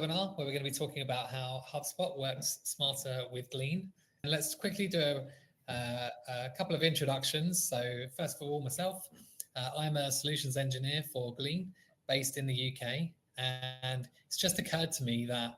webinar where we're going to be talking about how HubSpot works smarter with Glean. And let's quickly do a couple of introductions. So first of all, myself, I'm a solutions engineer for Glean based in the UK. And it's just occurred to me that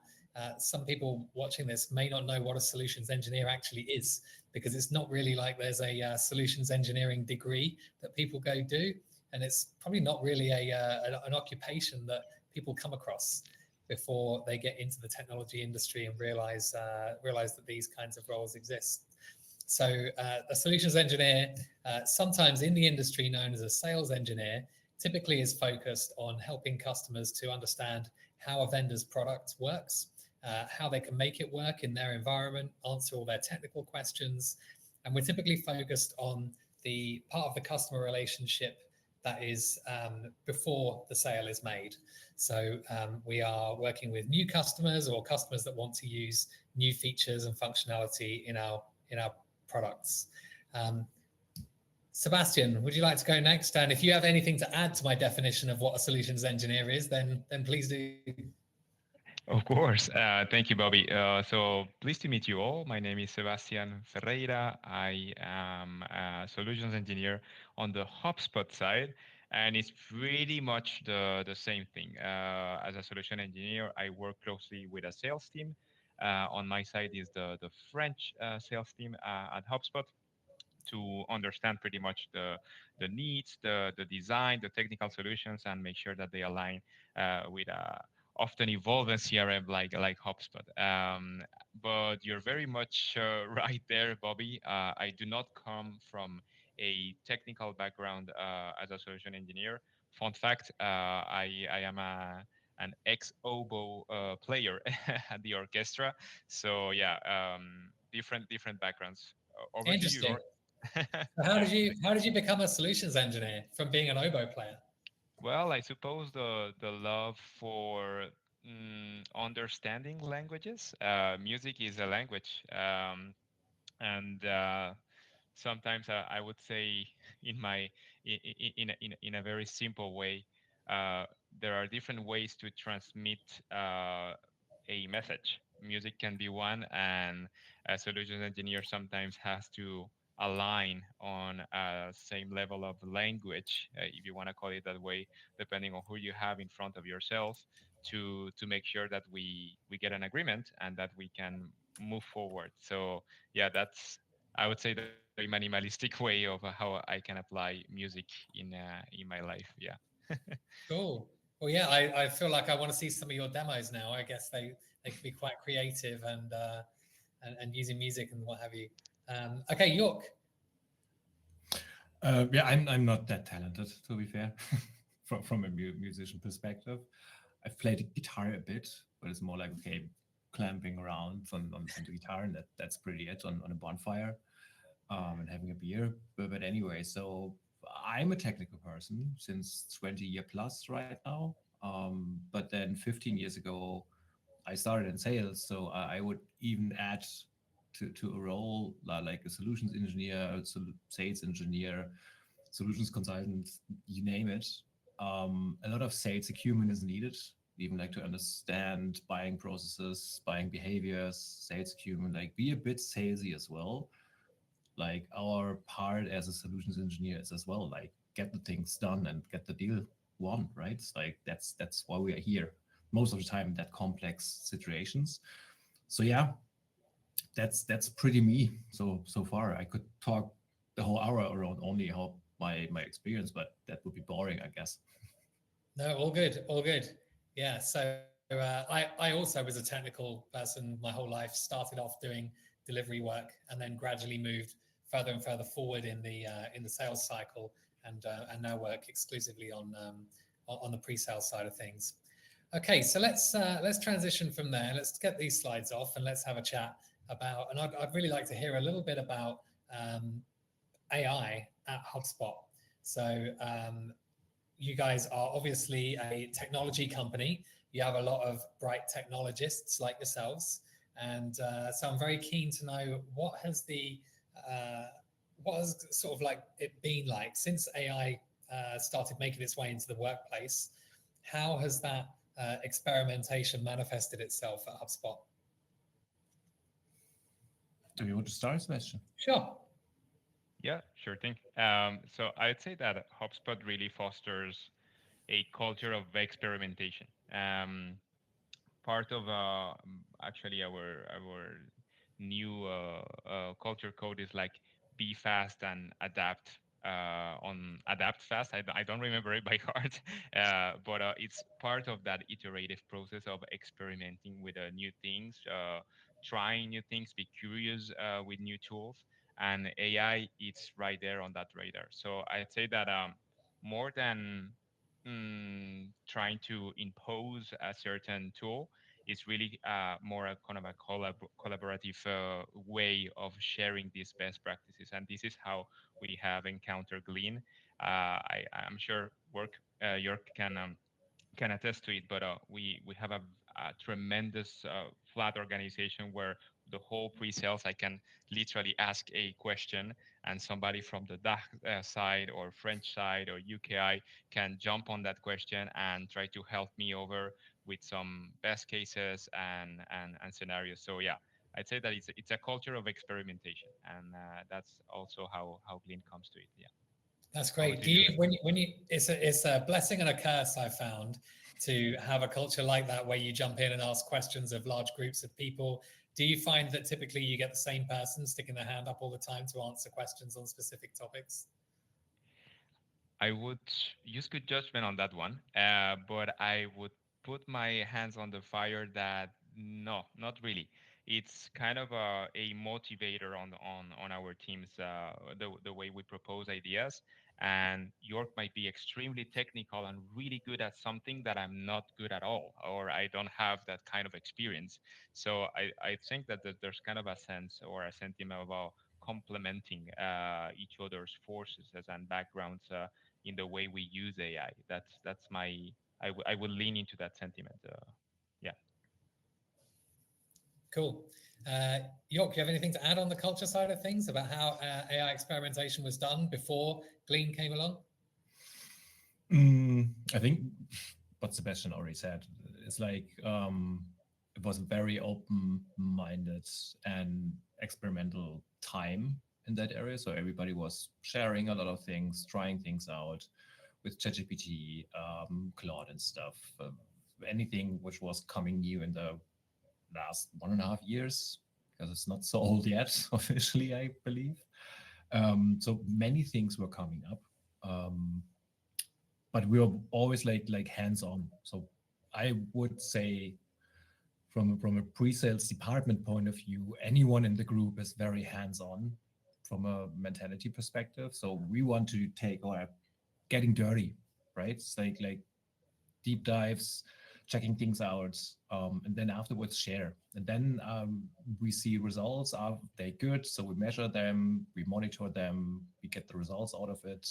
some people watching this may not know what a solutions engineer actually is, because it's not really like there's a solutions engineering degree that people go do. And it's probably not really an occupation that people come across before they get into the technology industry and realize that these kinds of roles exist. So a solutions engineer, sometimes in the industry known as a sales engineer, typically is focused on helping customers to understand how a vendor's product works, how they can make it work in their environment, answer all their technical questions. And we're typically focused on the part of the customer relationship that is before the sale is made. So we are working with new customers or customers that want to use new features and functionality in our products. Sebastian, would you like to go next? And if you have anything to add to my definition of what a solutions engineer is, then please do. Of course. Thank you, Bobby. So pleased to meet you all. My name is Sebastian Ferreira. I am a solutions engineer on the HubSpot side, and it's pretty much the same thing. As a solution engineer, I work closely with a sales team. On my side is the French sales team at HubSpot, to understand pretty much the needs, the design, the technical solutions, and make sure that they align with often evolving CRM like HubSpot. But you're very much right there, Bobby. I do not come from a technical background as a solution engineer. Fun fact, I am an ex-oboe player at the orchestra. So yeah, different backgrounds. Over to you, Interesting. York. How did you become a solutions engineer from being an oboe player? Well, I suppose the love for understanding languages. Music is a language, and sometimes I would say in my in a very simple way, there are different ways to transmit a message. Music can be one, and a solutions engineer sometimes has to align on a same level of language, if you want to call it that way, depending on who you have in front of yourself, to make sure that we get an agreement and that we can move forward. So yeah, that's, I would say, the very minimalistic way of how I can apply music in my life. Yeah. Cool. Well, yeah, I feel like I want to see some of your demos now. I guess they can be quite creative and using music and what have you. Okay, York. Yeah, I'm not that talented, to be fair, from a musician perspective. I've played the guitar a bit, but it's more like, okay, clamping around on the guitar, and that's pretty it on a bonfire and having a beer. But anyway, so I'm a technical person since 20 year plus right now. But then 15 years ago, I started in sales. So I would even add to a role like a solutions engineer, sales engineer, solutions consultant, you name it. A lot of sales acumen is needed, even like to understand buying processes, buying behaviors, sales acumen, like be a bit salesy as well. Like our part as a solutions engineer is as well, like get the things done and get the deal won, right? It's like that's why we are here most of the time in that complex situations. So yeah, that's pretty me. So far I could talk the whole hour around only how my experience, but that would be boring, I guess. No, all good, all good. Yeah, so I also was a technical person my whole life. Started off doing delivery work, and then gradually moved further and further forward in the sales cycle, and now work exclusively on the pre-sale side of things. Okay, so let's transition from there. Let's get these slides off and let's have a chat about. And I'd really like to hear a little bit about AI at HubSpot. So you guys are obviously a technology company. You have a lot of bright technologists like yourselves, and so I'm very keen to know what has sort of like it been like since AI started making its way into the workplace. How has that experimentation manifested itself at HubSpot? Do you want to start, Sebastian? Sure. Yeah, sure thing. So I'd say that HubSpot really fosters a culture of experimentation. Part of actually our new culture code is like be fast and adapt on adapt fast. I don't remember it by heart, but it's part of that iterative process of experimenting with new things, trying new things, be curious with new tools, and AI it's right there on that radar. So I'd say that more than trying to impose a certain tool, it's really more a kind of a collaborative way of sharing these best practices. And this is how we have encountered Glean. I'm sure York can attest to it, but we have a tremendous flat organization where the whole pre-sales I can literally ask a question and somebody from the DACH side or French side or UKI can jump on that question and try to help me over with some best cases and scenarios. So yeah, I'd say that it's a culture of experimentation, and that's also how Glean comes to it. Yeah. That's great. Do you, when you, it's a blessing and a curse, I found, to have a culture like that where you jump in and ask questions of large groups of people. Do you find that typically you get the same person sticking their hand up all the time to answer questions on specific topics? I would use good judgment on that one, but I would put my hands on the fire that no, not really. It's kind of a motivator on our teams, the way we propose ideas. And York might be extremely technical and really good at something that I'm not good at all, or I don't have that kind of experience. So I think that there's kind of a sense or a sentiment about complementing each other's forces and backgrounds in the way we use AI. That's my I would lean into that sentiment. Yeah. Cool. York, do you have anything to add on the culture side of things about how AI experimentation was done before Glean came along? I think what Sebastian already said. It's like it was a very open-minded and experimental time in that area. So everybody was sharing a lot of things, trying things out with ChatGPT, Claude and stuff. Anything which was coming new in the last 1.5 years, because it's not so old yet, officially, I believe. So many things were coming up. But we were always like hands-on. So I would say from a pre-sales department point of view, anyone in the group is very hands-on from a mentality perspective. So we want to take or getting dirty, right? It's like deep dives, checking things out, and then afterwards share. And then we see results. Are they good? So we measure them, we monitor them, we get the results out of it,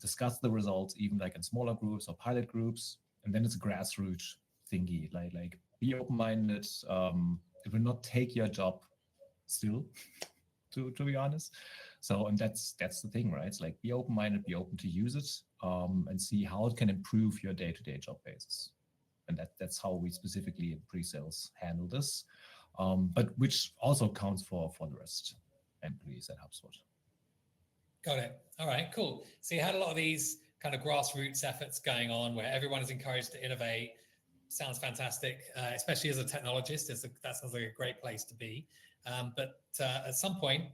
discuss the results, even like in smaller groups or pilot groups. And then it's a grassroots thingy, like be open-minded. It will not take your job still, to be honest. So, and that's the thing, right? It's like be open-minded, be open to use it, and see how it can improve your day-to-day job basis. And that's how we specifically in pre-sales handle this, but which also counts for the rest employees at HubSpot. Got it. All right, cool. So you had a lot of these kind of grassroots efforts going on where everyone is encouraged to innovate. Sounds fantastic, especially as a technologist. That sounds like a great place to be. But at some point,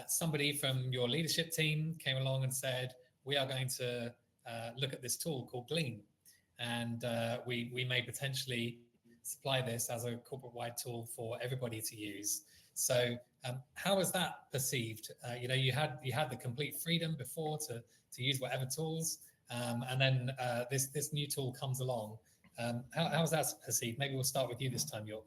somebody from your leadership team came along and said, we are going to look at this tool called Glean. And we may potentially supply this as a corporate-wide tool for everybody to use. So how was that perceived? You had the complete freedom before to use whatever tools, and then this new tool comes along. How was that perceived? Maybe we'll start with you this time, York.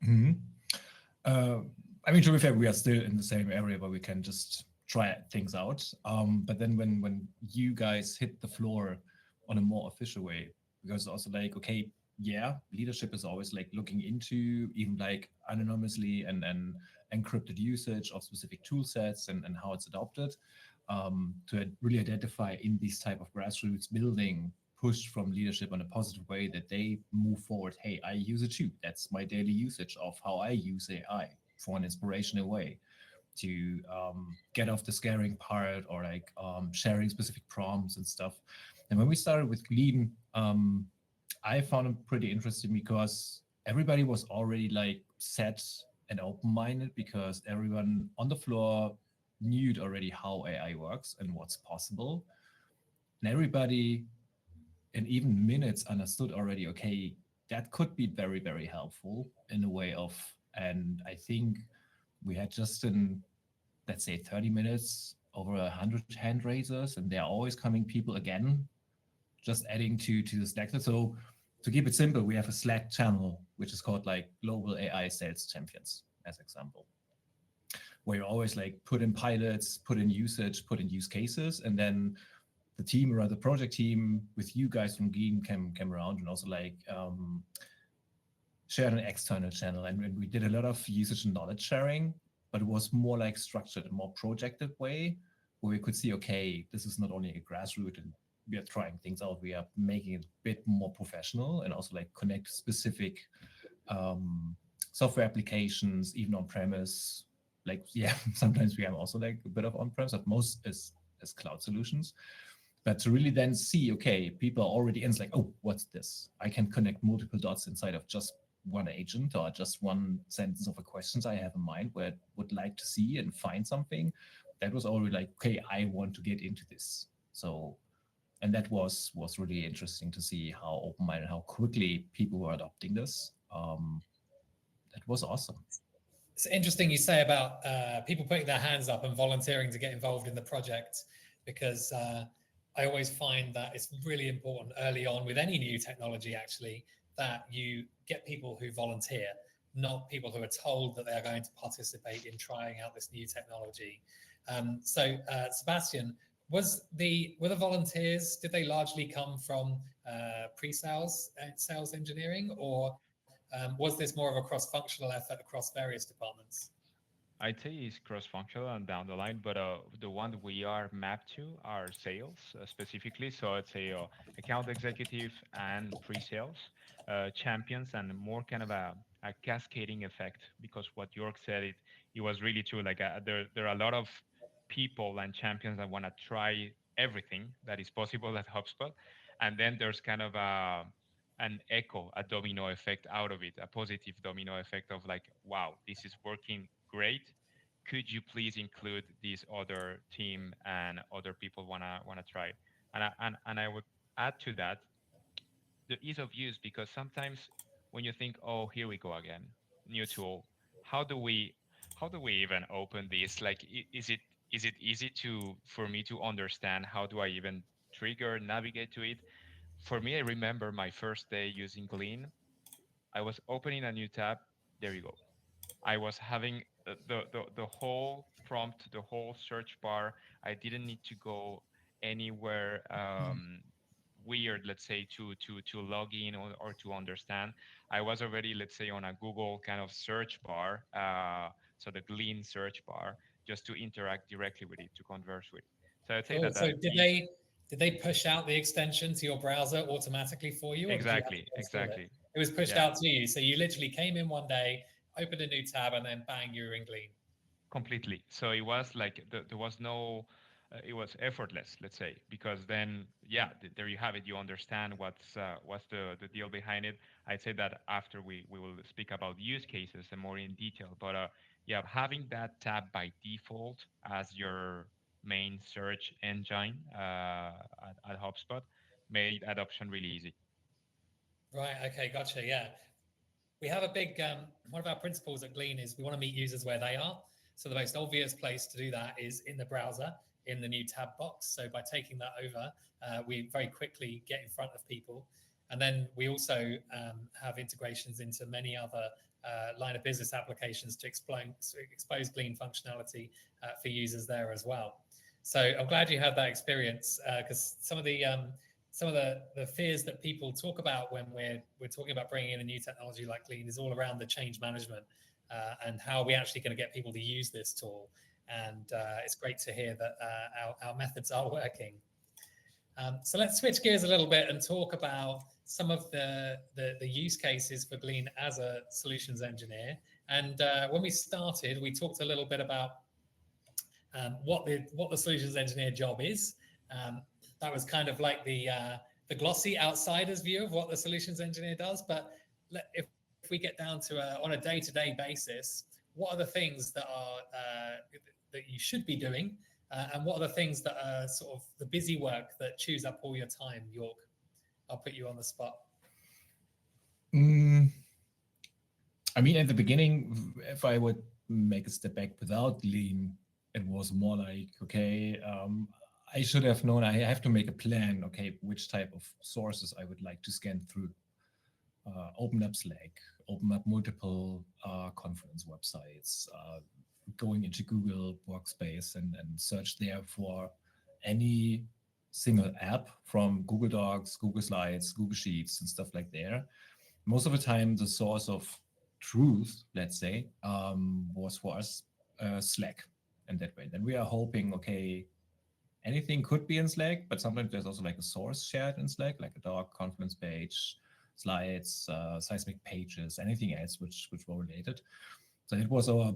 Mm-hmm. I mean, to be fair, we are still in the same area where we can just try things out. But then when you guys hit the floor on a more official way, because also like, okay, yeah, leadership is always like looking into even like anonymously and encrypted usage of specific tool sets and how it's adopted, to really identify in these type of grassroots building pushed from leadership in a positive way that they move forward. Hey, I use it too. That's my daily usage of how I use AI for an inspirational way to get off the scaring part, or like sharing specific prompts and stuff. And when we started with Glean, I found it pretty interesting because everybody was already like set and open-minded, because everyone on the floor knew already how AI works and what's possible. And everybody in even minutes understood already, okay, that could be very, very helpful in a way of, and I think we had just in, let's say 30 minutes, over 100 hand raisers, and there are always coming people again, just adding to the Slack. So to keep it simple, we have a Slack channel, which is called like Global AI Sales Champions, as example, where you always like put in pilots, put in usage, put in use cases, and then the team around the project team with you guys from Glean came around and also like shared an external channel. And we did a lot of usage and knowledge sharing, but it was more like structured, a more projected way, where we could see, okay, this is not only a grassroots and we are trying things out, we are making it a bit more professional, and also like connect specific software applications, even on premise. Like, yeah, sometimes we have also like a bit of on-premise, but most is cloud solutions. But to really then see, okay, people are already in, it's like, oh, what's this? I can connect multiple dots inside of just one agent or just one sentence of a questions I have in mind where I would like to see and find something. That was already like, okay, I want to get into this. So, and that was really interesting to see how open-minded, how quickly people were adopting this. That was awesome. It's interesting you say about people putting their hands up and volunteering to get involved in the project, because I always find that it's really important early on with any new technology, actually, that you get people who volunteer, not people who are told that they are going to participate in trying out this new technology. So Sebastian, were the volunteers, did they largely come from pre-sales, sales engineering, or was this more of a cross-functional effort across various departments? I'd say it's cross-functional and down the line, but the one we are mapped to are sales specifically. So I'd say account executive and pre-sales champions, and more kind of a cascading effect, because what York said, it was really true. Like there are a lot of people and champions that want to try everything that is possible at HubSpot, and then there's kind of an echo, a domino effect out of it, a positive domino effect of like, wow, this is working great. Could you please include this other team and other people wanna try it? And I would add to that the ease of use, because sometimes when you think, oh, here we go again, new tool, how do we even open this? Like, is it easy for me to understand? How do I even trigger, navigate to it? For me, I remember my first day using Glean. I was opening a new tab. There you go. I was having the whole prompt, the whole search bar. I didn't need to go anywhere weird, let's say, to log in or to understand. I was already, let's say, on a Google kind of search bar, so the Glean search bar, just to interact directly with it, to converse with it. So I'd say Cool. that So did they push out the extension to your browser automatically for you, or did you have to install it? It was pushed out to you. So you literally came in one day, opened a new tab, and then bang, you were in Glean. Completely. So it was like there was no, it was effortless, let's say, because then, yeah, there you have it. You understand what's the deal behind it. I'd say that after we will speak about use cases and more in detail. But yeah, having that tab by default as your main search engine at HubSpot made adoption really easy. Right. Okay. Gotcha. Yeah. We have a big, one of our principles at Glean is we want to meet users where they are. So the most obvious place to do that is in the browser, in the new tab box. So by taking that over, we very quickly get in front of people. And then we also have integrations into many other line of business applications to expose Glean functionality for users there as well. So I'm glad you had that experience, because some of the fears that people talk about when we're talking about bringing in a new technology like Glean is all around the change management and how are we actually going to get people to use this tool. And it's great to hear that our methods are working. So let's switch gears a little bit and talk about some of the use cases for Glean as a solutions engineer. And when we started, we talked a little bit about what the solutions engineer job is. That was kind of like the glossy outsider's view of what the solutions engineer does. But if we get down to on a day-to-day basis, what are the things that are that you should be doing, and what are the things that are sort of the busy work that chews up all your time? York, I'll put you on the spot. I mean, at the beginning, if I would make a step back without Glean, it was more like, okay, I should have known I have to make a plan, okay, which type of sources I would like to scan through. Open up Slack, open up multiple conference websites, going into Google Workspace and search there for any single app from Google Docs, Google Slides, Google Sheets, and stuff like that. Most of the time, the source of truth, let's say, was for us Slack in that way. Then we are hoping, okay, anything could be in Slack, but sometimes there's also like a source shared in Slack, like a doc, conference page, slides, seismic pages, anything else which were related. So it was our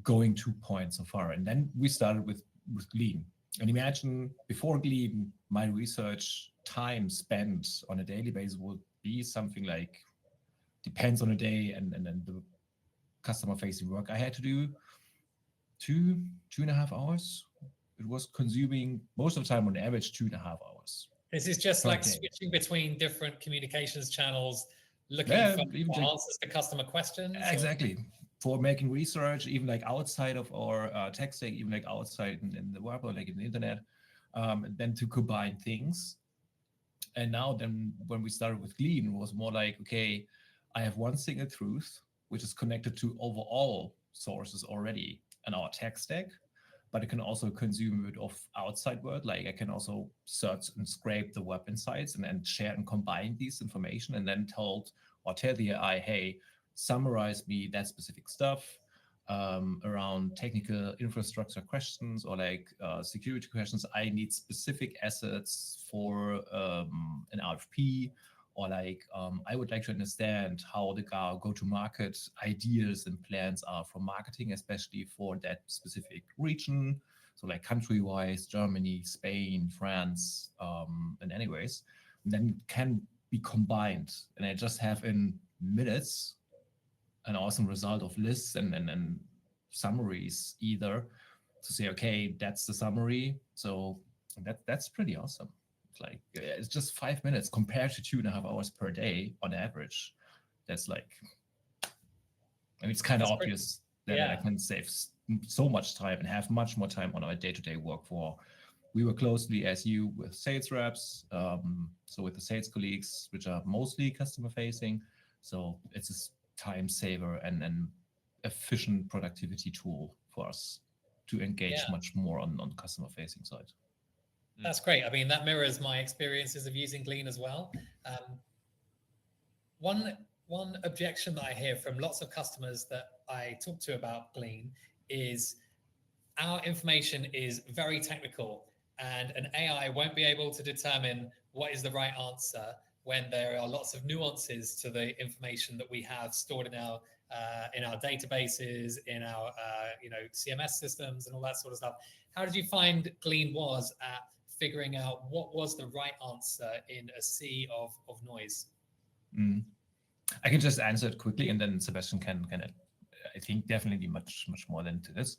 going to point so far. And then we started with Glean. And imagine before Glean, my research time spent on a daily basis would be something like, depends on the day and the customer facing work I had to do, 2.5 hours. It was consuming most of the time on average 2.5 hours. This is just like switching between different communications channels, looking for answers to customer questions. Exactly. For making research, even like outside of our tech stack, even like outside in the web or like in the internet, and then to combine things. And now then when we started with Glean, it was more like, okay, I have one single truth, which is connected to overall sources already in our tech stack, but it can also consume it of outside world. Like I can also search and scrape the web insights and share and combine these information and then tell the AI, hey, summarize me that specific stuff around technical infrastructure questions or like security questions. I need specific assets for an RFP, or like I would like to understand how the go-to-market ideas and plans are for marketing, especially for that specific region. So like country-wise, Germany, Spain, France, and anyways, and then can be combined. And I just have in minutes an awesome result of lists and summaries either to say, okay, that's the summary. So that's pretty awesome. It's like, it's just 5 minutes compared to 2.5 hours per day on average. That's like, and it's kind of obvious that I can save so much time and have much more time on our day-to-day work for. We work closely as you with sales reps, so with the sales colleagues, which are mostly customer facing. So it's a time saver and an efficient productivity tool for us to engage much more on customer facing side. That's great. I mean, that mirrors my experiences of using Glean as well. One objection that I hear from lots of customers that I talk to about Glean is our information is very technical and an AI won't be able to determine what is the right answer when there are lots of nuances to the information that we have stored in our databases, in our CMS systems and all that sort of stuff. How did you find Glean was at figuring out what was the right answer in a sea of noise? I can just answer it quickly, and then Sebastian can I think definitely much more than to this.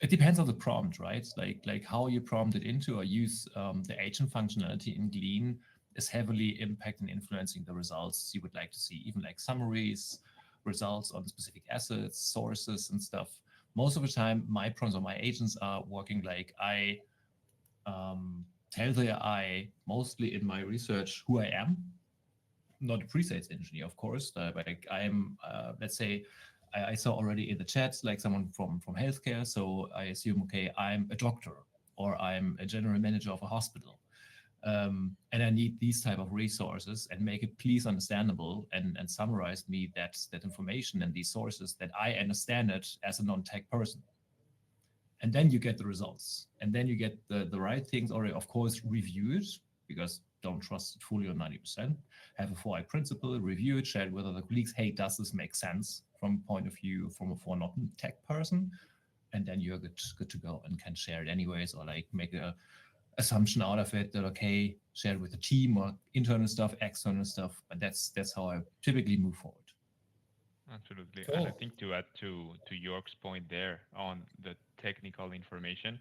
It depends on the prompt, right? Like how you prompt it into or use the agent functionality in Glean is heavily impacting and influencing the results you would like to see, even like summaries, results on specific assets, sources and stuff. Most of the time, my prompts or my agents are working like I tell the AI mostly in my research who I am, not a pre-sales engineer, of course. Like I am, let's say, I saw already in the chat, like someone from healthcare. So I assume, okay, I'm a doctor or I'm a general manager of a hospital. And I need these type of resources and make it please understandable and summarize me that information and these sources that I understand it as a non-tech person. and then you get the results, and then you get the right things already, of course, reviewed, because don't trust it fully on 90%. Have a 4i principle, review it, share it with other colleagues. Hey, does this make sense from point of view from a for not tech person? And then you're good to go and can share it anyways, or like make a assumption out of it that okay, share it with the team or internal stuff, external stuff. But that's how I typically move forward. Absolutely. And I Cool. think to add to York's point there on the technical information,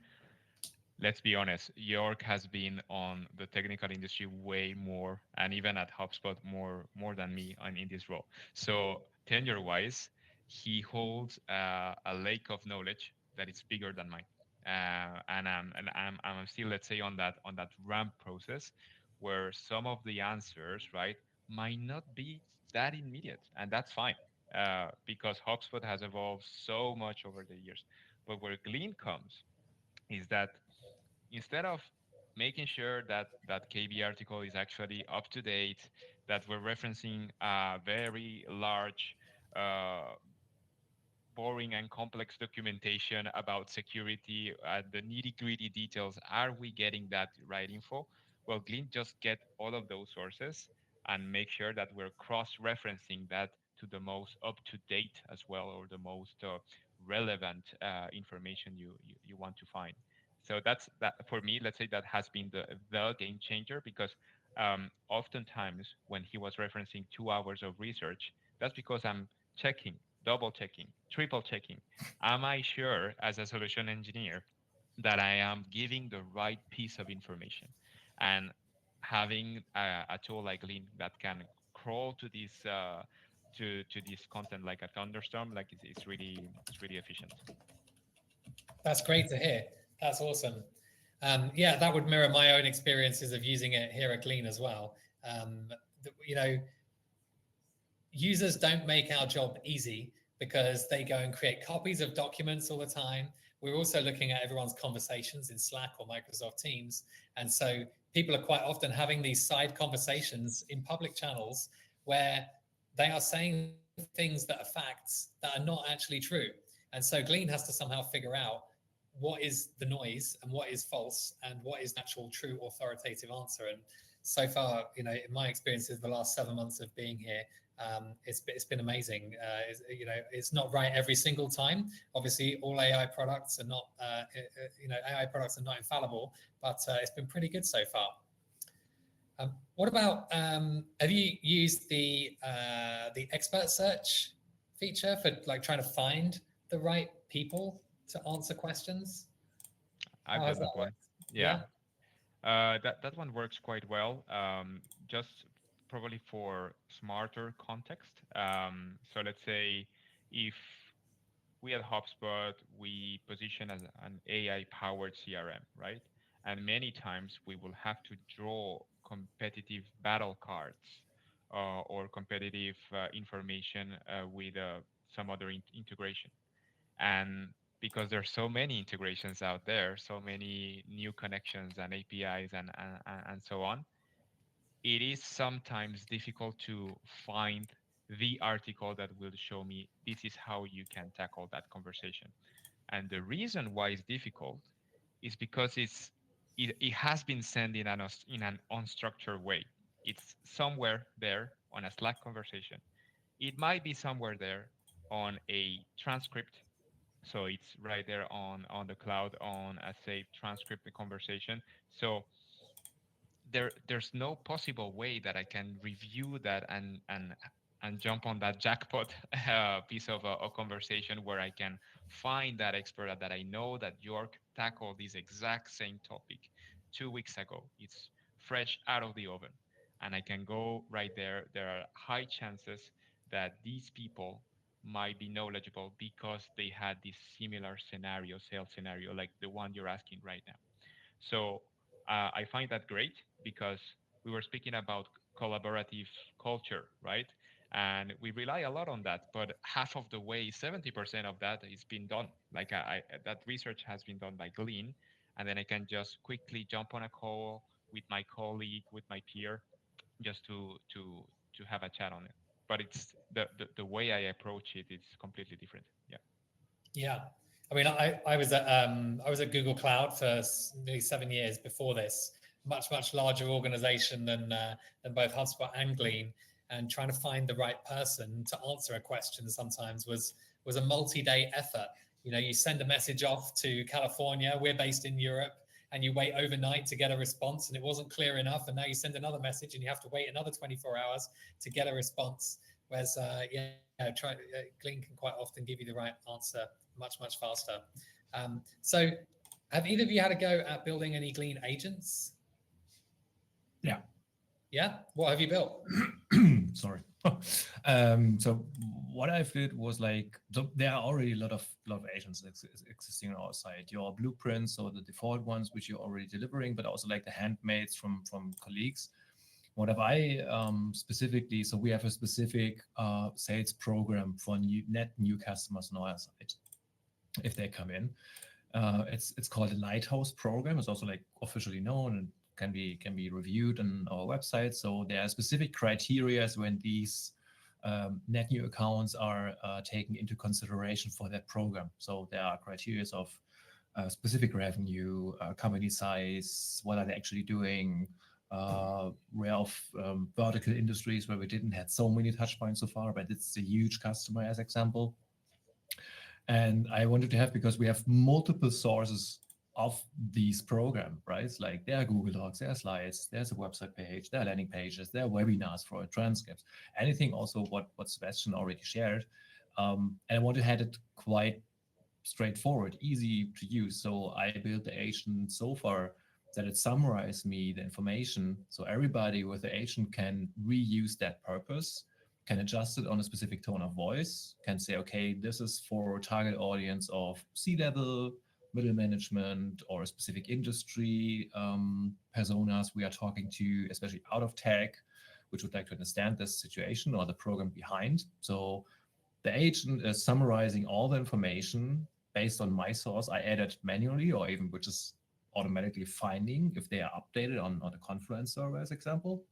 let's be honest, York has been on the technical industry way more, and even at HubSpot more than me in this role. So tenure wise, he holds a lake of knowledge that is bigger than mine. And I'm still, let's say, on that ramp process where some of the answers, right, might not be that immediate, and that's fine, because HubSpot has evolved so much over the years. But where Glean comes is that instead of making sure that that KB article is actually up to date, that we're referencing a very large, uh, boring and complex documentation about security, the nitty gritty details, are we getting that right info? Well, Glean just get all of those sources and make sure that we're cross referencing that to the most up to date as well, or the most relevant information you want to find. So that's that for me. Let's say that has been the game changer, because oftentimes when he was referencing 2 hours of research, that's because I'm checking, double checking, triple checking. Am I sure as a solution engineer that I am giving the right piece of information? And having a tool like Lean that can crawl to this content like a thunderstorm, like it's really efficient. That's great to hear. That's awesome. Yeah, that would mirror my own experiences of using it here at Glean as well. Um, you know, users don't make our job easy because they go and create copies of documents all the time. We're also looking at everyone's conversations in Slack or Microsoft Teams. And so people are quite often having these side conversations in public channels where they are saying things that are facts that are not actually true. And so Glean has to somehow figure out what is the noise and what is false and what is the actual true authoritative answer. And so far, in my experiences, the last 7 months of being here, it's been amazing. It's not right every single time. Obviously, all AI products are not, AI products are not infallible, but it's been pretty good so far. What about, have you used the expert search feature for like trying to find the right people to answer questions? I've How has done that that one. worked? Yeah. Yeah. That one works quite well. Just probably for smarter context. So let's say if we at HubSpot we position as an AI-powered CRM, right? And many times we will have to draw competitive battle cards, or competitive information with some other integration. And because there's so many integrations out there, so many new connections and APIs and so on, it is sometimes difficult to find the article that will show me this is how you can tackle that conversation. And the reason why it's difficult is because it has been sent in an unstructured way. It's somewhere there on a Slack conversation. It might be somewhere there on a transcript, so it's right there on the cloud on a saved transcript conversation. So there's no possible way that I can review that and jump on that jackpot piece of a conversation where I can find that expert that I know that York tackled this exact same topic 2 weeks ago. It's fresh out of the oven, and I can go right there. There are high chances that these people might be knowledgeable because they had this similar scenario, sales scenario, like the one you're asking right now. So I find that great because we were speaking about collaborative culture, right? And we rely a lot on that, but half of the way, 70% of that is being done. Like that research has been done by Glean, and then I can just quickly jump on a call with my colleague, with my peer, just to have a chat on it. But it's the way I approach it is completely different. Yeah. Yeah. I mean, I was at Google Cloud for nearly 7 years before this, much larger organization than both HubSpot and Glean, and trying to find the right person to answer a question sometimes was a multi-day effort. You know, you send a message off to California, we're based in Europe, and you wait overnight to get a response, and it wasn't clear enough, and now you send another message and you have to wait another 24 hours to get a response. Whereas, Glean can quite often give you the right answer much faster. So have either of you had a go at building any Glean agents? Yeah. Yeah? What have you built? Sorry. So what I did was like, so there are already a lot of agents existing on our site. Your blueprints, so the default ones which you're already delivering, but also like the handmaids from colleagues. What have I specifically? So we have a specific sales program for net new customers on our site. If they come in, it's called a Lighthouse program. It's also like officially known and can be reviewed on our website. So there are specific criteria when these net new accounts are taken into consideration for that program. So there are criteria of specific revenue, company size, what are they actually doing, rare of vertical industries where we didn't have so many touch points so far, but it's a huge customer as example. And I wanted to have, because we have multiple sources of these program, right? Like there are Google Docs, there are slides, there's a website page, there are landing pages, there are webinars for transcripts, anything also what Sebastian already shared. And I want to have it quite straightforward, easy to use. So I built the agent so far that it summarized me the information. So everybody with the agent can reuse that purpose, can adjust it on a specific tone of voice, can say, okay, this is for target audience of C-level, middle management, or a specific industry personas we are talking to, especially out of tech, which would like to understand this situation or the program behind. So the agent is summarizing all the information based on my source I added manually, or even which is automatically finding if they are updated on the Confluence server as example,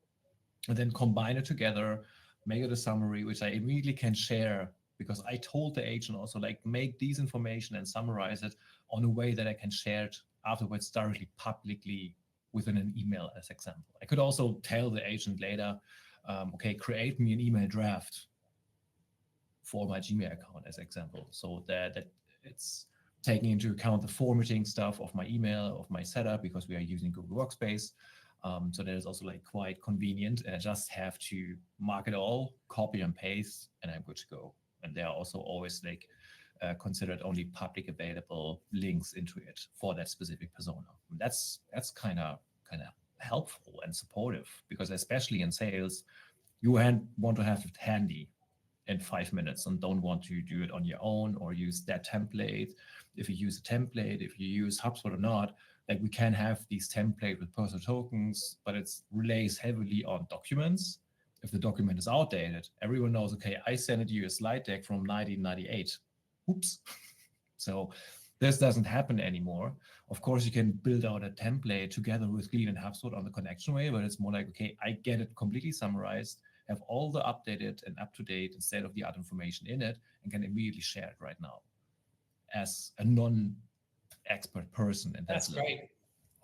and then combine it together, make it a summary, which I immediately can share, because I told the agent also like make these information and summarize it on a way that I can share it afterwards directly publicly within an email as example. I could also tell the agent later, okay, create me an email draft for my Gmail account as example. So that it's taking into account the formatting stuff of my email, of my setup, because we are using Google Workspace. So that is also like quite convenient, and I just have to mark it all, copy and paste, and I'm good to go. And there are also always like considered only public available links into it for that specific persona. And that's kind of helpful and supportive, because especially in sales, you want to have it handy in 5 minutes and don't want to do it on your own or use that template. If you use a template, if you use HubSpot or not, like we can have these template with personal tokens, but it relays heavily on documents. If the document is outdated, everyone knows, okay, I sent you a slide deck from 1998. Oops. So this doesn't happen anymore. Of course, you can build out a template together with Glean and HubSpot on the connection way, but it's more like, okay, I get it completely summarized, have all the updated and up-to-date and state-of-the-art information in it, and can immediately share it right now as a non-expert person. And that's great.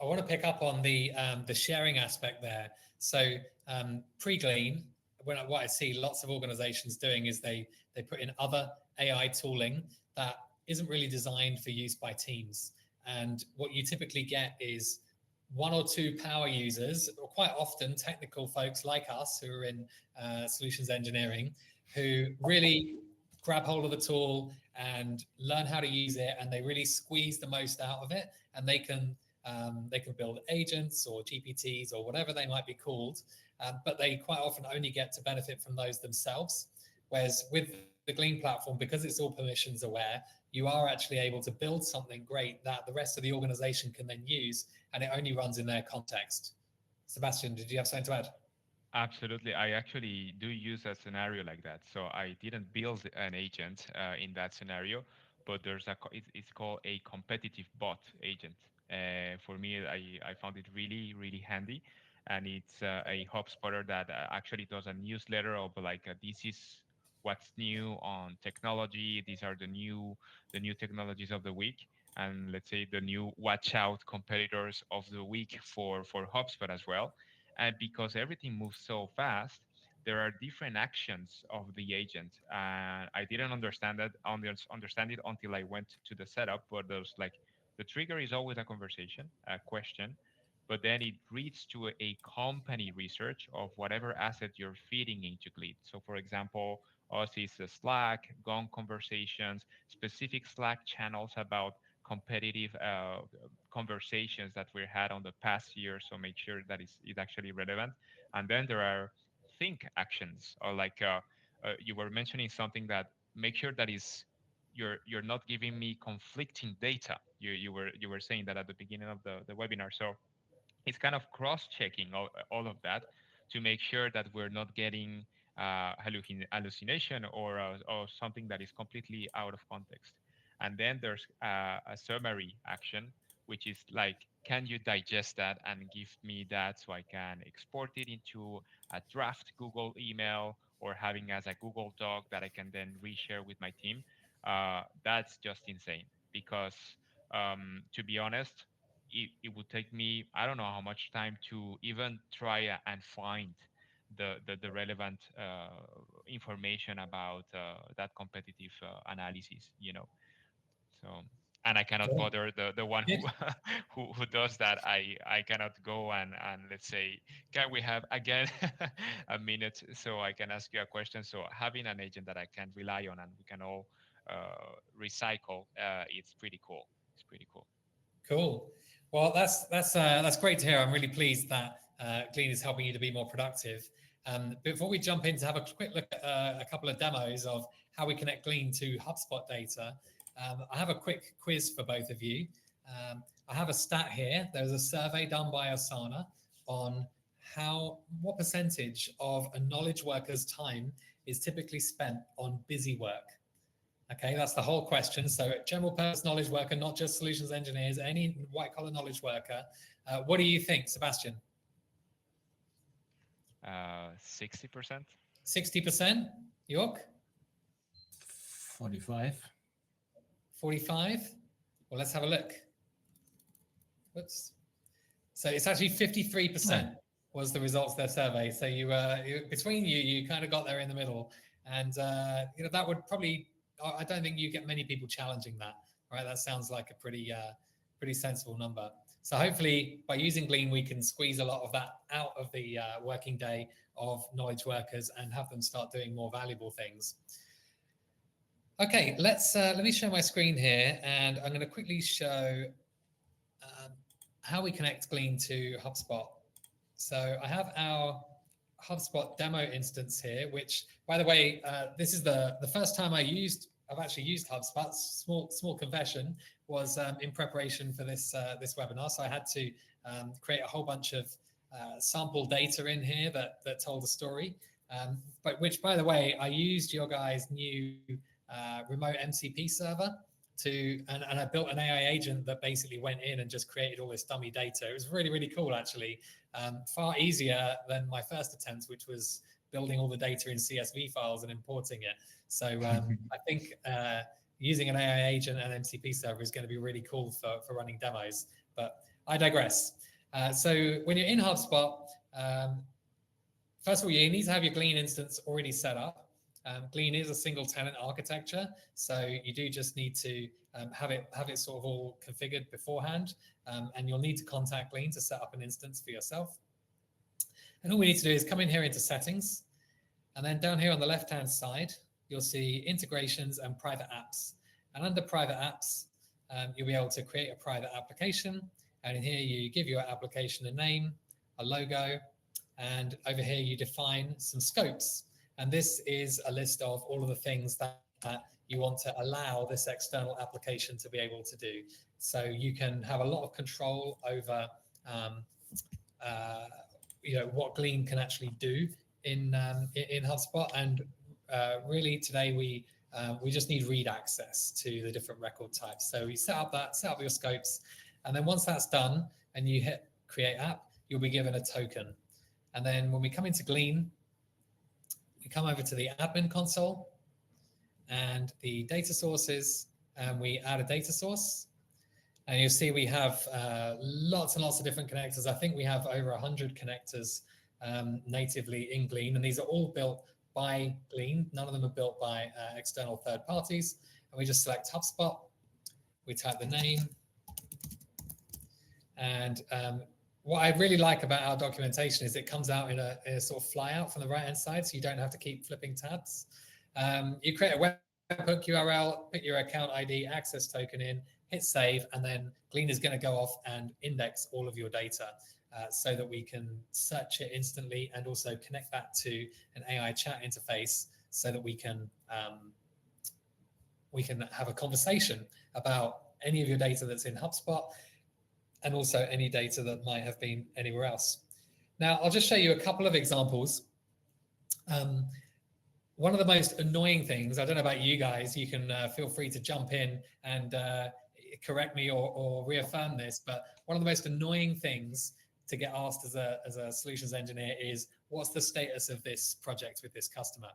I want to pick up on the sharing aspect there. So pre-Glean, what I see lots of organizations doing is they put in other AI tooling that isn't really designed for use by teams. And what you typically get is one or two power users, or quite often technical folks like us who are in solutions engineering, who really grab hold of the tool and learn how to use it, and they really squeeze the most out of it, and they can build agents or GPTs or whatever they might be called, but they quite often only get to benefit from those themselves. Whereas with the Glean platform, because it's all permissions aware, you are actually able to build something great that the rest of the organization can then use, and it only runs in their context. Sebastian, did you have something to add? Absolutely. I actually do use a scenario like that. So I didn't build an agent in that scenario, but it's called a competitive bot agent. For me, I found it really handy. And it's a HubSpotter that actually does a newsletter of like, this is what's new on technology. These are the new technologies of the week, and let's say the new watch out competitors of the week for HubSpot as well. And because everything moves so fast, there are different actions of the agent. I didn't understand it until I went to the setup, but there's like the trigger is always a conversation, a question, but then it reads to a company research of whatever asset you're feeding into Glean. So for example, us is the Slack, Gong conversations, specific Slack channels about competitive conversations that we had on the past year. So make sure that it's actually relevant. And then there are think actions, or like you were mentioning something that make sure that is you're not giving me conflicting data. You were saying that at the beginning of the webinar. So it's kind of cross-checking all of that to make sure that we're not getting hallucination or something that is completely out of context. And then there's a summary action, which is like, can you digest that and give me that so I can export it into a draft Google email or having as a Google Doc that I can then reshare with my team? That's just insane because, to be honest, it would take me, I don't know how much time to even try and find the relevant information about that competitive analysis. So, and I cannot Cool. bother the one Good. who does that. I cannot go and let's say, can we have again a minute so I can ask you a question? So having an agent that I can rely on and we can all recycle, it's pretty cool. It's pretty cool. Cool. Well, that's great to hear. I'm really pleased that Glean is helping you to be more productive. Before we jump in to have a quick look at a couple of demos of how we connect Glean to HubSpot data, I have a quick quiz for both of you. I have a stat here. There's a survey done by Asana on what percentage of a knowledge worker's time is typically spent on busy work. Okay, that's the whole question. So general purpose knowledge worker, not just solutions engineers, any white collar knowledge worker. What do you think, Sebastian? 60%. 60%? York? 45. 45? Well, let's have a look. Whoops. So it's actually 53% was the results of their survey. So between you kind of got there in the middle. And that would probably, I don't think you get many people challenging that, right? That sounds like a pretty sensible number. So hopefully by using Glean, we can squeeze a lot of that out of the working day of knowledge workers and have them start doing more valuable things. Okay, let me share my screen here, and I'm going to quickly show how we connect Glean to HubSpot. So I have our HubSpot demo instance here, which, by the way, this is the first time I've actually used HubSpot. Small confession, was in preparation for this webinar. So I had to create a whole bunch of sample data in here that told a story. But which, by the way, I used your guys' new remote MCP server and I built an AI agent that basically went in and just created all this dummy data. It was really, really cool, actually. Far easier than my first attempt, which was building all the data in CSV files and importing it. So I think using an AI agent and MCP server is going to be really cool for running demos, but I digress. So when you're in HubSpot, first of all, you need to have your Glean instance already set up. Glean is a single tenant architecture, so you do just need to have it sort of all configured beforehand, and you'll need to contact Glean to set up an instance for yourself. And all we need to do is come in here into settings, and then down here on the left-hand side, you'll see integrations and private apps. And under private apps, you'll be able to create a private application. And in here, you give your application a name, a logo, and over here, you define some scopes. And this is a list of all of the things that you want to allow this external application to be able to do. So you can have a lot of control over what Glean can actually do in HubSpot. And really today we just need read access to the different record types. So you set up your scopes, and then once that's done and you hit create app, you'll be given a token. And then when we come into Glean, we come over to the admin console, and the data sources, and we add a data source. And you'll see we have lots and lots of different connectors. I think we have over 100 connectors natively in Glean, and these are all built by Glean. None of them are built by external third parties. And we just select HubSpot, we type the name, and what I really like about our documentation is it comes out in a sort of flyout from the right-hand side, so you don't have to keep flipping tabs. You create a webhook URL, put your account ID, access token in, hit save, and then Glean is going to go off and index all of your data so that we can search it instantly and also connect that to an AI chat interface so that we can have a conversation about any of your data that's in HubSpot, and also any data that might have been anywhere else. Now, I'll just show you a couple of examples. One of the most annoying things, I don't know about you guys, you can feel free to jump in and correct me or reaffirm this, but one of the most annoying things to get asked as a solutions engineer is, what's the status of this project with this customer?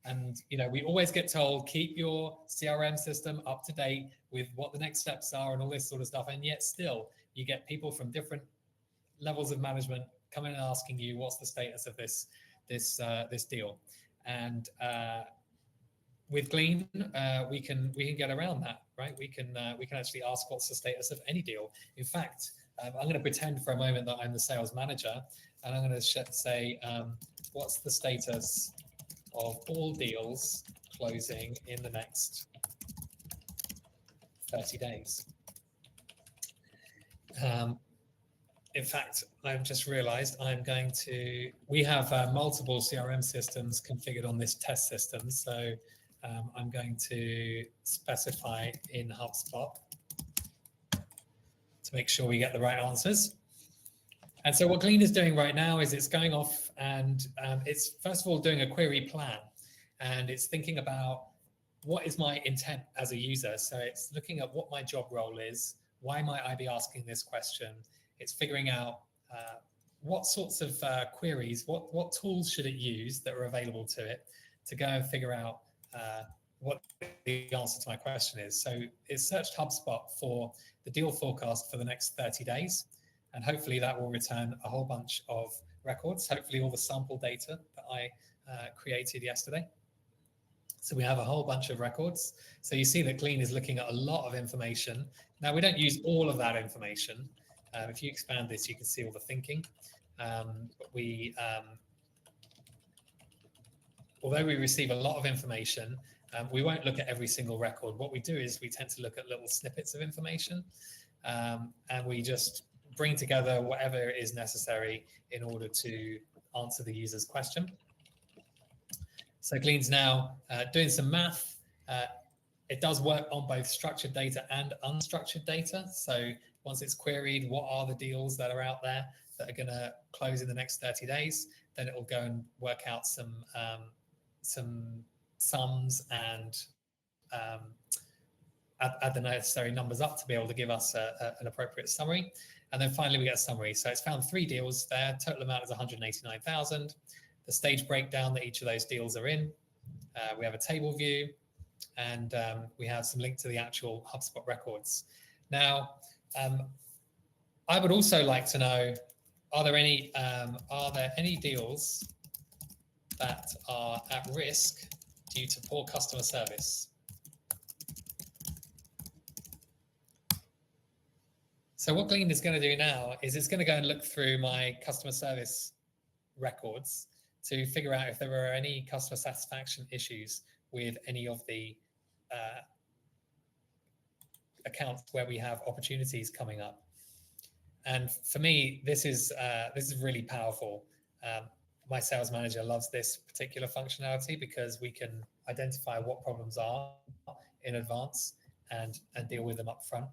And we always get told, keep your CRM system up to date with what the next steps are and all this sort of stuff. And yet still, you get people from different levels of management coming and asking you, what's the status of this deal? And with Glean, we can get around that, right? We can actually ask what's the status of any deal. In fact, I'm going to pretend for a moment that I'm the sales manager, and I'm going to say, what's the status of all deals closing in the next 30 days? In fact, I've just realized we have multiple CRM systems configured on this test system. So I'm going to specify in HubSpot to make sure we get the right answers. And so what Glean is doing right now is it's going off and it's first of all doing a query plan, and it's thinking about what is my intent as a user. So it's looking at what my job role is. Why might I be asking this question? It's figuring out what sorts of queries, what tools should it use that are available to it to go and figure out what the answer to my question is. So it's searched HubSpot for the deal forecast for the next 30 days. And hopefully that will return a whole bunch of records, hopefully all the sample data that I created yesterday. So we have a whole bunch of records. So you see that Glean is looking at a lot of information. Now, we don't use all of that information. If you expand this, you can see all the thinking. Although we receive a lot of information, we won't look at every single record. What we do is we tend to look at little snippets of information, and we just bring together whatever is necessary in order to answer the user's question. So Glean's now doing some math. It does work on both structured data and unstructured data. So once it's queried, what are the deals that are out there that are going to close in the next 30 days? Then it will go and work out some sums and add the necessary numbers up to be able to give us an appropriate summary. And then finally we get a summary. So it's found 3 deals there. Total amount is 189,000. The stage breakdown that each of those deals are in. We have a table view, and we have some link to the actual HubSpot records. Now, I would also like to know, are there any deals that are at risk due to poor customer service? So what Glean is going to do now is it's going to go and look through my customer service records to figure out if there are any customer satisfaction issues with any of the accounts where we have opportunities coming up. And for me, this is really powerful. My sales manager loves this particular functionality because we can identify what problems are in advance and deal with them up front.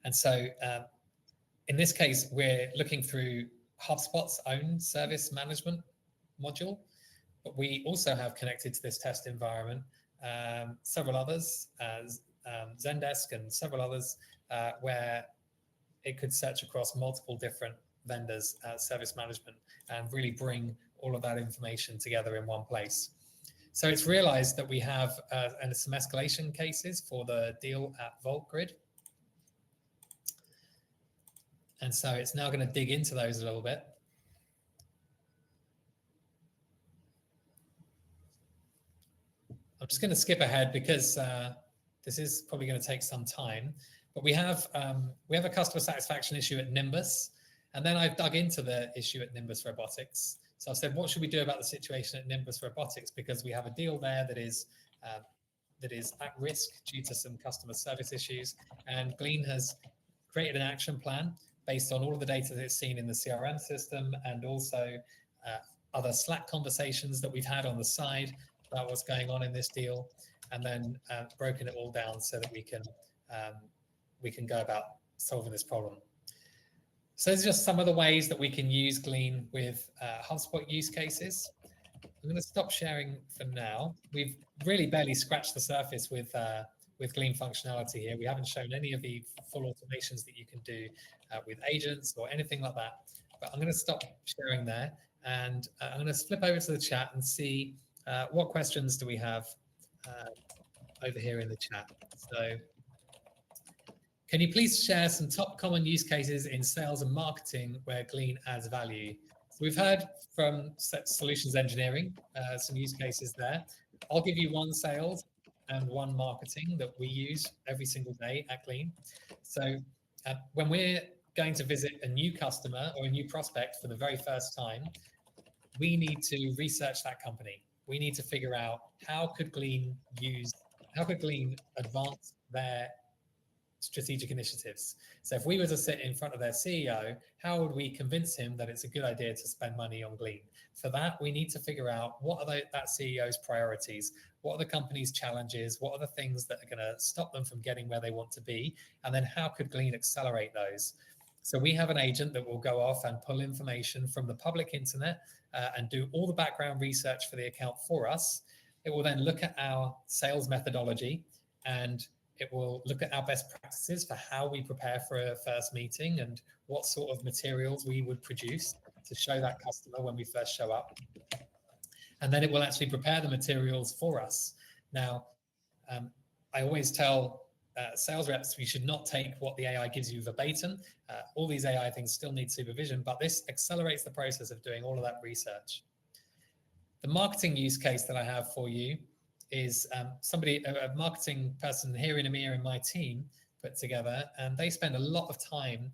And so in this case, we're looking through HubSpot's own service management module, but we also have connected to this test environment several others, Zendesk and several others, where it could search across multiple different vendors' service management and really bring all of that information together in one place. So it's realized that we have some escalation cases for the deal at Vault Grid. And so it's now going to dig into those a little bit. I'm just going to skip ahead because this is probably going to take some time. But we have a customer satisfaction issue at Nimbus, and then I've dug into the issue at Nimbus Robotics. So I said, what should we do about the situation at Nimbus Robotics? Because we have a deal there that is at risk due to some customer service issues, and Glean has created an action plan based on all of the data that it's seen in the CRM system, and also other Slack conversations that we've had on the side about what's going on in this deal, and then broken it all down so that we can go about solving this problem. So these are just some of the ways that we can use Glean with HubSpot use cases. I'm going to stop sharing for now. We've really barely scratched the surface with Glean functionality here. We haven't shown any of the full automations that you can do with agents or anything like that. But I'm going to stop sharing there, and I'm going to flip over to the chat and see what questions do we have over here in the chat. So can you please share some top common use cases in sales and marketing where Glean adds value? So we've heard from solutions engineering, some use cases there. I'll give you one sales and one marketing that we use every single day at Glean. So when we're going to visit a new customer or a new prospect for the very first time, we need to research that company. We need to figure out how could Glean advance their strategic initiatives. So if we were to sit in front of their CEO, how would we convince him that it's a good idea to spend money on Glean? For that, we need to figure out what are that CEO's priorities, what are the company's challenges, what are the things that are going to stop them from getting where they want to be, and then how could Glean accelerate those? So we have an agent that will go off and pull information from the public internet and do all the background research for the account for us. It will then look at our sales methodology, and it will look at our best practices for how we prepare for a first meeting and what sort of materials we would produce to show that customer when we first show up. And then it will actually prepare the materials for us. Now, I always tell sales reps, we should not take what the AI gives you verbatim. All these AI things still need supervision, but this accelerates the process of doing all of that research. The marketing use case that I have for you is a marketing person here in EMEA in my team put together, and they spend a lot of time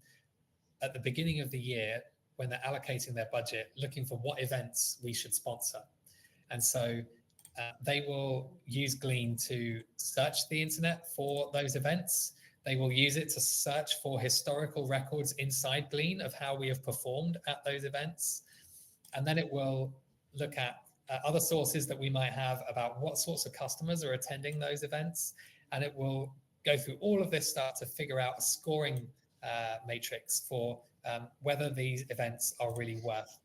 at the beginning of the year when they're allocating their budget, looking for what events we should sponsor. And so they will use Glean to search the internet for those events. They will use it to search for historical records inside Glean of how we have performed at those events. And then it will look at other sources that we might have about what sorts of customers are attending those events. And it will go through all of this stuff to figure out a scoring matrix for whether these events are really worth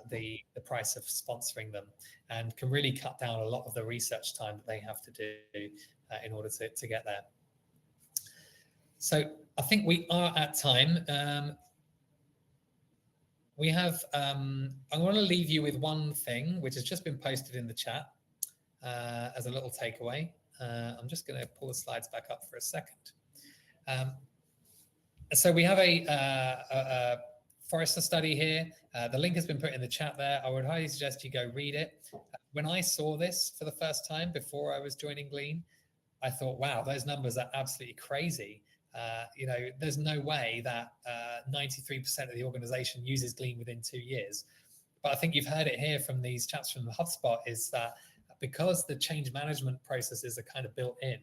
the price of sponsoring them, and can really cut down a lot of the research time that they have to do in order to get there. So I think we are at time. We have, I want to leave you with one thing, which has just been posted in the chat as a little takeaway. I'm just going to pull the slides back up for a second. So we have a Forrester study here. The link has been put in the chat there. I would highly suggest you go read it. When I saw this for the first time before I was joining Glean, I thought, wow, those numbers are absolutely crazy. There's no way that 93% of the organization uses Glean within 2 years. But I think you've heard it here from these chats from the HubSpot, is that because the change management processes are kind of built in,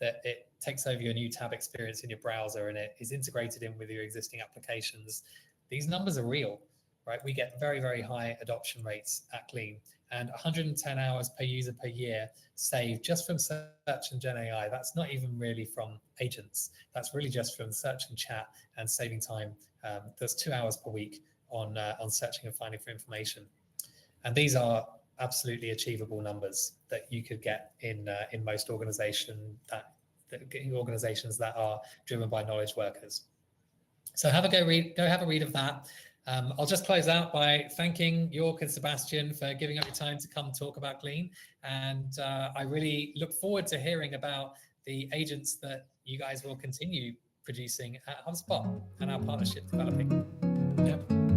that it takes over your new tab experience in your browser and it is integrated in with your existing applications. These numbers are real, right? We get very, very high adoption rates at Glean, and 110 hours per user per year saved just from search and Gen AI. That's not even really from agents. That's really just from search and chat and saving time. That's 2 hours per week on searching and finding for information. And these are absolutely achievable numbers that you could get in most organizations that are driven by knowledge workers. So go have a read of that. I'll just close out by thanking York and Sebastian for giving up your time to come talk about Glean. And I really look forward to hearing about the agents that you guys will continue producing at HubSpot and our partnership developing. Yep.